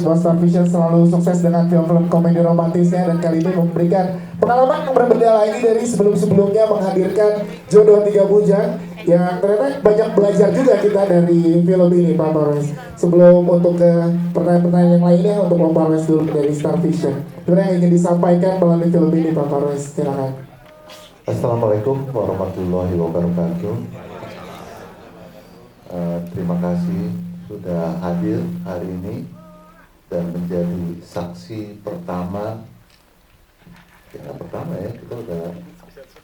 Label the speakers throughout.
Speaker 1: Star Vision selalu sukses dengan film-film komedi romantisnya dan kali ini memberikan pengalaman yang berbeda lagi dari sebelum-sebelumnya menghadirkan Jodoh Tiga Bujang yang ternyata banyak belajar juga kita dari film ini Pak Torres. Sebelum untuk ke pertanyaan-pertanyaan yang lainnya untuk Pak Torres dulu dari Star Vision. Sebenarnya yang ingin disampaikan melalui film ini Pak Torres, silakan.
Speaker 2: Assalamualaikum warahmatullahi wabarakatuh. Terima kasih sudah hadir hari ini dan menjadi saksi pertama. Ya pertama ya, kita udah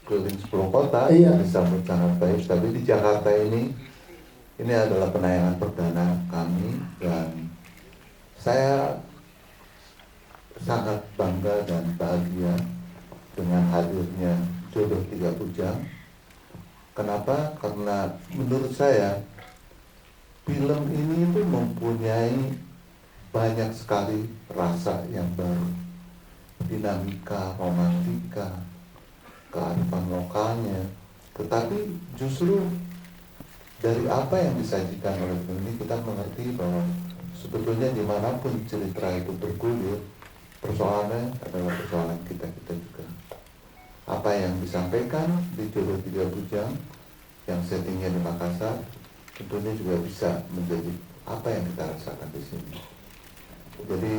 Speaker 2: keliling 10 kota, disambut sangat baik. Tapi di Jakarta ini adalah penayangan perdana kami dan saya sangat bangga dan bahagia dengan hadirnya Jodoh Tiga Bujang. Kenapa? Karena menurut saya film ini itu mempunyai banyak sekali rasa yang baru, dinamika, romantika, kearifan lokalnya. Tetapi justru dari apa yang disajikan oleh film ini kita mengerti bahwa sebetulnya dimanapun cerita itu bergulir, persoalannya adalah persoalan kita-kita juga. Apa yang disampaikan di Jodoh Tiga Bujang yang settingnya di Makassar tentunya juga bisa menjadi apa yang kita rasakan di sini. Jadi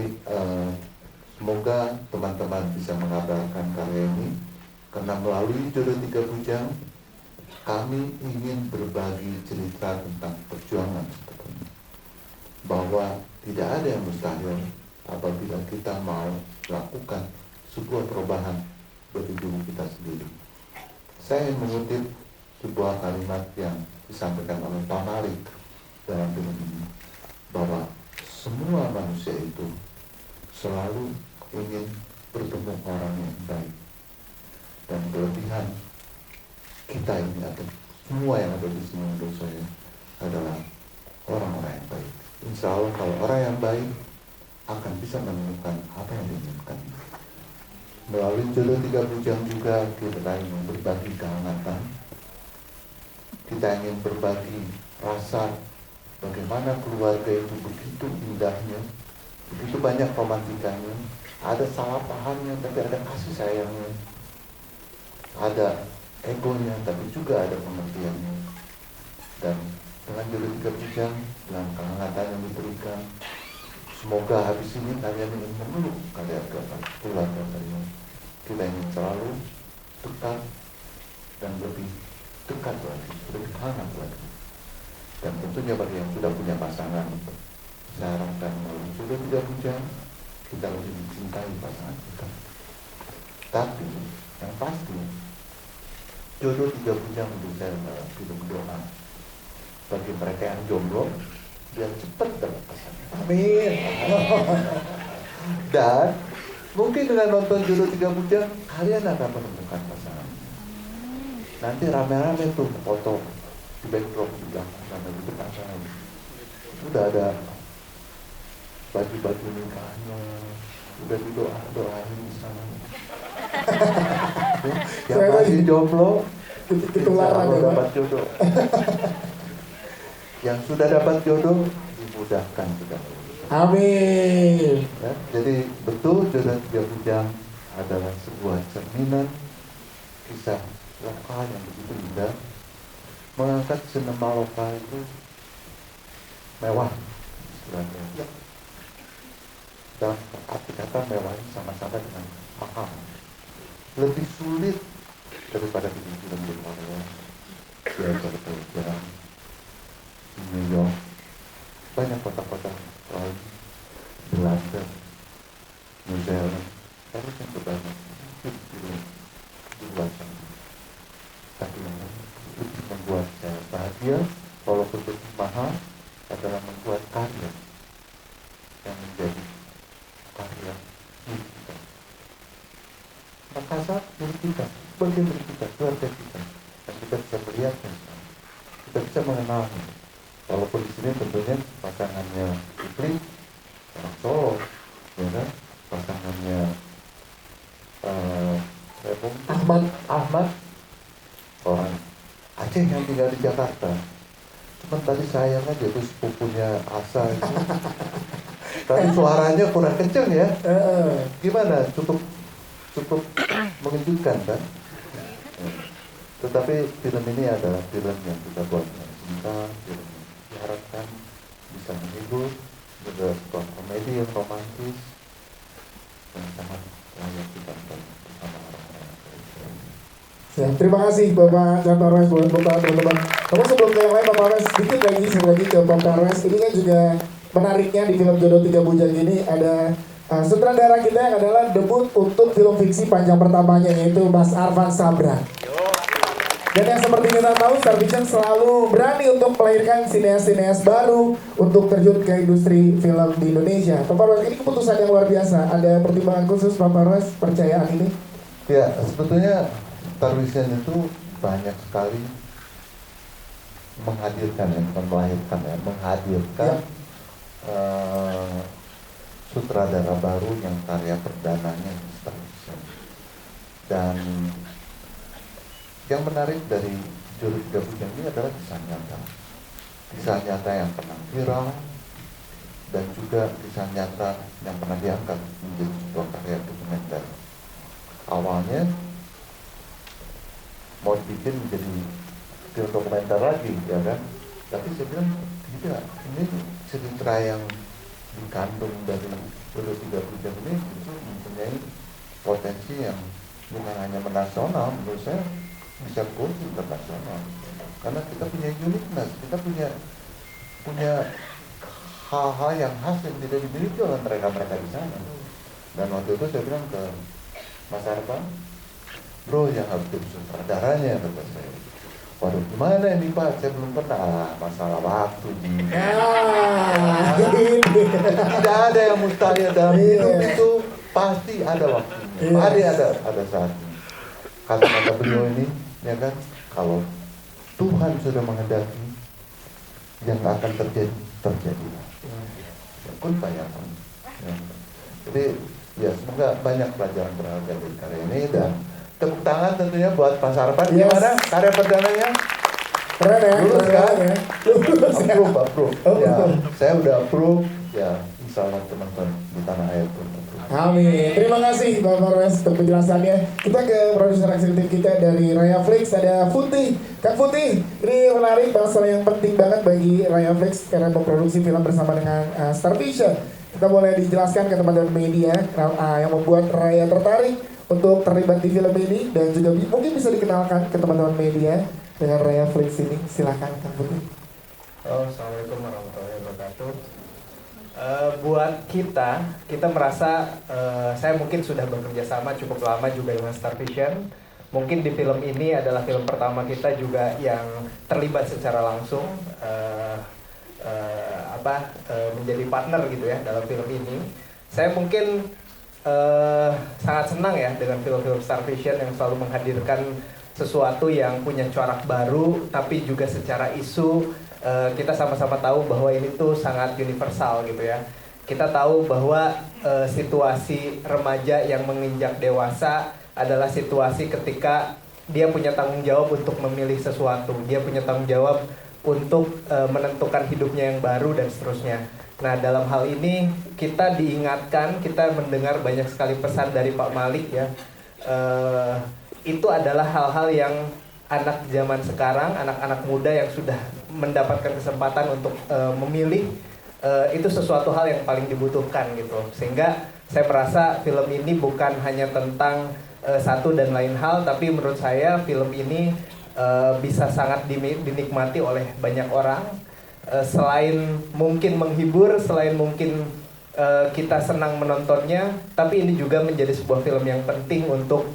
Speaker 2: semoga teman-teman bisa mengabarkan karya ini, karena melalui Jodoh Tiga Bujang kami ingin berbagi cerita tentang perjuangan sebetulnya, bahwa tidak ada yang mustahil apabila kita mau melakukan sebuah perubahan bagi diri kita sendiri. Saya ingin mengutip sebuah kalimat yang disampaikan oleh Pak Malik dalam film ini, bahwa semua manusia itu selalu ingin bertemu orang yang baik, dan kelebihan kita ini ada semua yang ada di sini menurut saya adalah orang-orang yang baik. Insya Allah kalau orang yang baik akan bisa menemukan apa yang diinginkan. Melalui Jodoh Tiga Bujang juga kita ingin berbagi kehangatan, kita ingin berbagi rasa bagaimana keluarga itu begitu indahnya, begitu banyak romantikanya, ada salah pahamnya tapi ada kasih sayangnya, ada egonya tapi juga ada pengertiannya. Dan dengan Jodoh Tiga Bujang, dengan kehangatan yang diberikan, semoga habis ini kalian ingin memeluk keluarga kalian. Kita ingin selalu dekat dan lebih dekat lagi, lebih hangat lagi. Dan tentunya bagi yang sudah punya pasangan, saya harapkan melalui Jodoh Tiga Bujang kita lebih mencintai pasangan kita. Tapi yang pasti Jodoh Tiga Bujang untuk saya adalah film doa bagi mereka yang jomblo biar cepat dapat pasangan.
Speaker 1: Amin.
Speaker 2: Dan mungkin dengan nonton Jodoh Tiga Bujang kalian akan menemukan pasangan. Nanti rame-rame tuh foto di backdrop di belakang sana itu pasangan. Udah ada baju-baju nikahnya, udah didoain di sana. Yang masih jomblo
Speaker 1: ketularan ya,
Speaker 2: dapat jodoh. Yang sudah dapat jodoh dimudahkan juga.
Speaker 1: Amin.
Speaker 2: Ya, jadi betul Jodoh Tiga Bujang adalah sebuah cerminan kisah lokal yang begitu indah, mengangkat sinema lokal itu mewah istilahnya. Ya. Dalam arti kata mewah ini sama-sama dengan mahal. Lebih sulit daripada film-film di Korea, di Amerika, di New York, banyak kota-kota lain, Belanda, New Zealand, harus yang berbeda film di luar sana. Tapi yang lebih membuat saya bahagia, walaupun lebih mahal, adalah membuat karya yang menjadi karya milik kita. Makassar milik kita, bagian dari kita, keluarga kita, dan kita bisa melihatnya, kita bisa mengenalnya. Walaupun di sini tentunya pasangannya Ipli orang Solo, ya kan? Pasangannya Ahmad orang Aceh yang tinggal di Jakarta. Cuman tadi sayangnya dia tuh sepupunya Asa itu Tapi suaranya kurang kencang ya. Gimana? Cukup mengejutkan kan? Tetapi film ini adalah film yang kita buat dengan cinta, film yang diharapkan bisa menghibur, juga sebuah komedi yang romantis yang sangat layak ditonton bersama orang-orang yang baik.
Speaker 1: Ya, terima kasih Bapak Jan Parwes buat Bapak teman-teman. Namun sebelum ke yang lain Bapak Parwes, sedikit lagi ke Bapak Parwes. Ini kan juga menariknya di film Jodoh Tiga Bujang ini ada sutradara kita yang adalah debut untuk film fiksi panjang pertamanya, yaitu Mas Arvan Sabran. Dan yang seperti kita tahu, Star Vision selalu berani untuk melahirkan sineas-sineas baru untuk terjun ke industri film di Indonesia. Bapak Parwes, ini keputusan yang luar biasa. Ada pertimbangan khusus Bapak Parwes percayaan ini?
Speaker 2: Ya, sebetulnya Star Vision itu banyak sekali menghadirkan, bukan melahirkan ya, menghadirkan sutradara baru yang karya perdananya di Star Vision. Dan yang menarik dari Jodoh Tiga Bujang ini adalah kisah nyata yang pernah viral, dan juga kisah nyata yang pernah diangkat menjadi sebuah karya dokumenter. Awalnya mau dibikin menjadi film dokumenter lagi, ya kan? Tapi saya bilang tidak, ini cerita yang dikandung dari Jodoh Tiga Bujang ini itu mempunyai potensi yang bukan hanya menasional, menurut saya bisa go internasional, karena kita punya uniqueness, kita punya hal-hal yang khas yang tidak dimiliki oleh mereka di sana. Dan waktu itu saya bilang ke Mas Arvan, bro yang harus jadi sutradaranya, kata saya. Waduh, gimana ini Pak? Saya belum pernah. Masalah waktu nih. Tidak ada yang mustahil dalam hidup itu, pasti ada waktunya, pasti ada saatnya. Kata-kata beliau ini, ya kan, kalau Tuhan sudah menghendaki, yang akan terjadilah. Ya, kun fayakun. Ya. Jadi ya semoga banyak pelajaran berharga dari karya ini, dan tepuk tangan tentunya buat Mas Arvan. Gimana karya perdananya?
Speaker 1: Keren ya?
Speaker 2: Lulus kan?
Speaker 1: Ya.
Speaker 2: Approve. Ya, saya udah approve. Ya, insya Allah teman-teman di tanah air pun approve.
Speaker 1: Amin. Terima kasih Bapak Parwes untuk penjelasannya. Kita ke produser eksekutif kita dari Raya Flix, ada Putih. Kak Putih, ini menarik, masalah yang penting banget bagi Raya Flix karena memproduksi film bersama dengan Star Vision. Kita boleh dijelaskan ke teman-teman media yang membuat Raya tertarik untuk terlibat di film ini, dan juga mungkin bisa dikenalkan ke teman-teman media dengan Raya Flix ini. Silakan Kak Putih.
Speaker 3: Assalamualaikum warahmatullahi wabarakatuh. Buat kita merasa saya mungkin sudah bekerja sama cukup lama juga dengan Star Vision. Mungkin di film ini adalah film pertama kita juga yang terlibat secara langsung menjadi partner gitu ya dalam film ini. Saya mungkin sangat senang ya dengan film-film Star Vision yang selalu menghadirkan sesuatu yang punya corak baru, tapi juga secara isu kita sama-sama tahu bahwa ini tuh sangat universal gitu ya. Kita tahu bahwa situasi remaja yang menginjak dewasa adalah situasi ketika dia punya tanggung jawab untuk memilih sesuatu, dia punya tanggung jawab untuk menentukan hidupnya yang baru dan seterusnya. Nah, dalam hal ini kita diingatkan, kita mendengar banyak sekali pesan dari Pak Malik ya. Itu adalah hal-hal yang anak zaman sekarang, anak-anak muda yang sudah mendapatkan kesempatan untuk memilih, itu sesuatu hal yang paling dibutuhkan gitu. Sehingga saya merasa film ini bukan hanya tentang satu dan lain hal, tapi menurut saya film ini bisa sangat dinikmati oleh banyak orang. Selain mungkin menghibur, selain mungkin kita senang menontonnya, tapi ini juga menjadi sebuah film yang penting untuk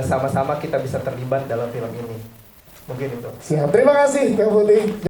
Speaker 3: sama-sama kita bisa terlibat dalam film ini. Mungkin itu.
Speaker 1: Siap, terima kasih Kak Putih.